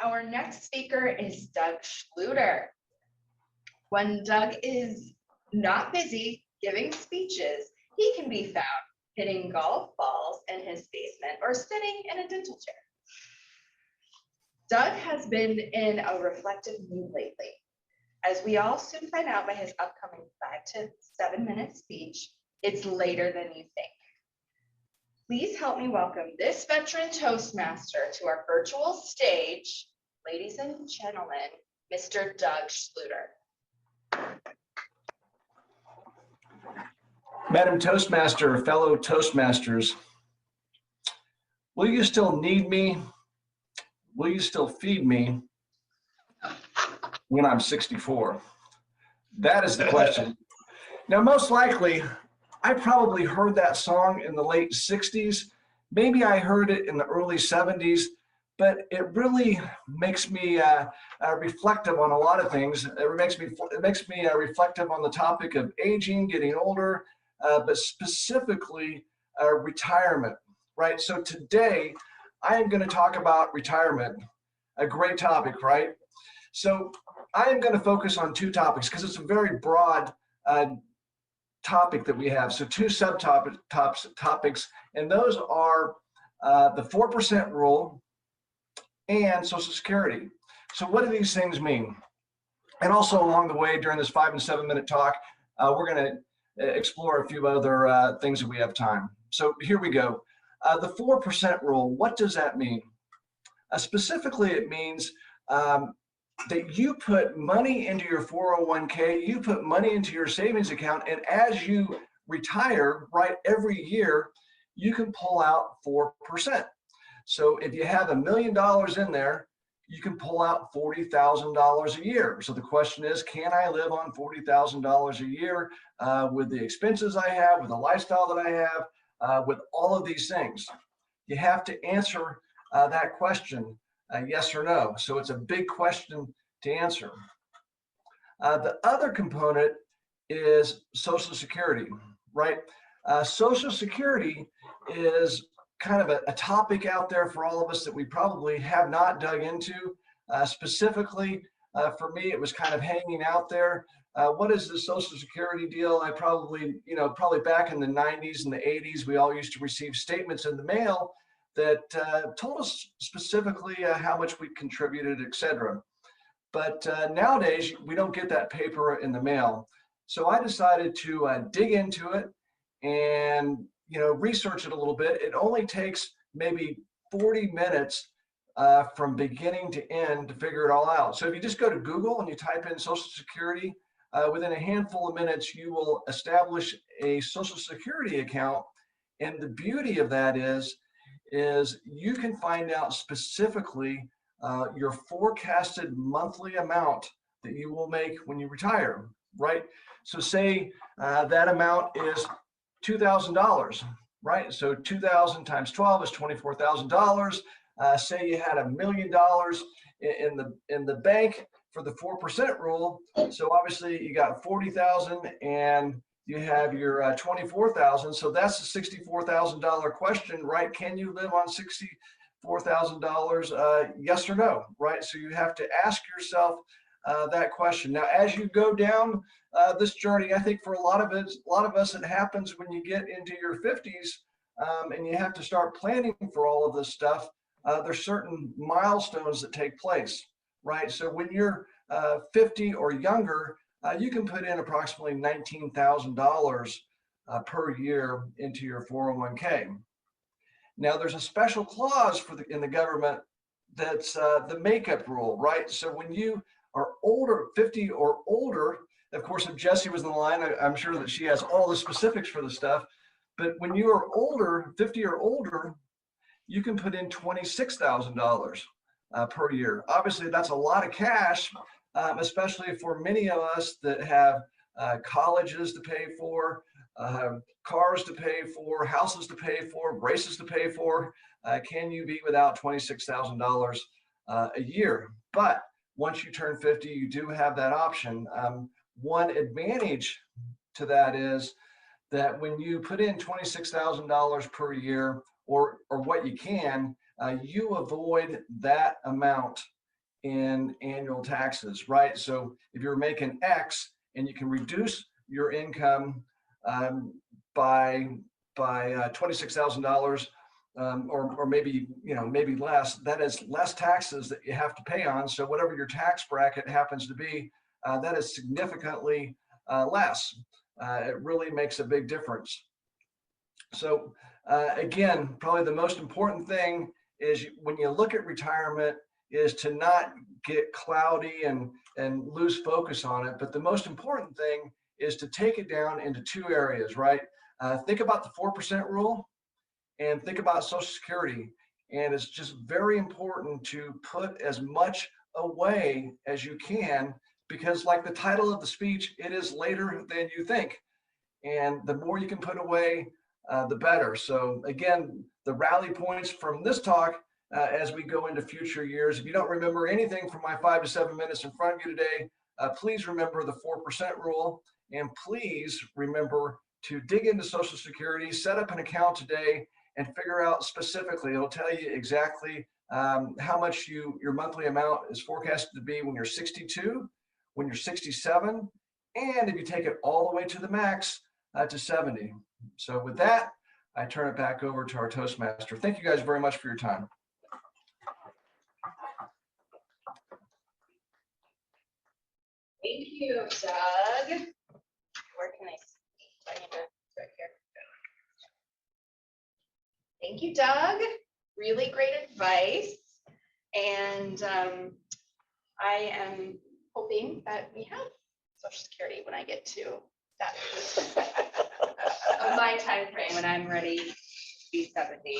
Our next speaker is Doug Schluter. When Doug is not busy giving speeches, he can be found hitting golf balls in his basement or sitting in a dental chair. Doug has been in a reflective mood lately. As we all soon find out by his upcoming 5 to 7 minute speech, it's later than you think. Please help me welcome this veteran Toastmaster to our virtual stage, ladies and gentlemen, Mr. Doug Schluter. Madam Toastmaster, fellow Toastmasters, will you still need me? Will you still feed me when I'm 64? That is the question. Now, most likely, I probably heard that song in the late 60s. Maybe I heard it in the early 70s, but it really makes me reflective on a lot of things. It makes me reflective on the topic of aging, getting older, but specifically retirement, right? So today, I am going to talk about retirement, a great topic, right? So I am going to focus on two topics because it's a very broad topic that we have. So two subtopics, and those are the 4% rule and Social Security. So what do these things mean? And also along the way during this 5 and 7 minute talk, we're going to explore a few other things that we have time. So here we go. The 4% rule, what does that mean? Specifically, it means that you put money into your 401k, you put money into your savings account, and as you retire, right, every year, you can pull out 4%. So if you have $1 million in there, you can pull out $40,000 a year. So the question is, can I live on $40,000 a year with the expenses I have, with the lifestyle that I have, with all of these things? You have to answer that question, yes or no. So it's a big question to answer. The other component is Social Security, right? Social Security is kind of a topic out there for all of us that we probably have not dug into. Specifically, for me, it was kind of hanging out there. What is the Social Security deal? I probably back in the 90s and the 80s, we all used to receive statements in the mail that told us specifically how much we contributed, et cetera. But nowadays, we don't get that paper in the mail. So I decided to dig into it and research it a little bit. It only takes maybe 40 minutes from beginning to end to figure it all out. So if you just go to Google and you type in Social Security, within a handful of minutes, you will establish a Social Security account. And the beauty of that is you can find out specifically your forecasted monthly amount that you will make when you retire, right? So say that amount is $2,000, right? So 2,000 times 12 is $24,000. Say you had $1 million in the bank for the 4% rule. So obviously you got 40,000 and you have your 24,000. So that's a $64,000 question, right? Can you live on $64,000? Yes or no, right? So you have to ask yourself that question. Now, as you go down this journey, I think for a lot of us, it happens when you get into your 50s and you have to start planning for all of this stuff. There's certain milestones that take place, right? So when you're 50 or younger, you can put in approximately $19,000 per year into your 401k. Now, there's a special clause in the government that's the makeup rule, right? So when you are older, 50 or older, of course, if Jessie was in the line, I'm sure that she has all the specifics for the stuff. But when you are older, 50 or older, you can put in $26,000 per year. Obviously, that's a lot of cash, especially for many of us that have colleges to pay for, cars to pay for, houses to pay for, braces to pay for. Can you be without $26,000 a year? But once you turn 50, you do have that option. One advantage to that is that when you put in $26,000 per year, or what you can, you avoid that amount in annual taxes, right? So if you're making X and you can reduce your income um, by $26,000, or maybe maybe less, that is less taxes that you have to pay on. So whatever your tax bracket happens to be, that is significantly less. It really makes a big difference. So again, probably the most important thing is when you look at retirement is to not get cloudy and lose focus on it. But the most important thing is to take it down into two areas, right? Think about the 4% rule and think about Social Security. And it's just very important to put as much away as you can, because like the title of the speech, it is later than you think. And the more you can put away, the better. So again, the rally points from this talk as we go into future years. If you don't remember anything from my 5 to 7 minutes in front of you today, please remember the 4% rule, and please remember to dig into Social Security, set up an account today, and figure out specifically. It'll tell you exactly how much your monthly amount is forecasted to be when you're 62, when you're 67, and if you take it all the way to the max, to 70. So with that, I turn it back over to our Toastmaster. Thank you guys very much for your time. Thank you, Doug. Where can I see? I need to right here. Thank you, Doug. Really great advice. And I am hoping that we have Social Security when I get to that of my time frame when I'm ready to be 70.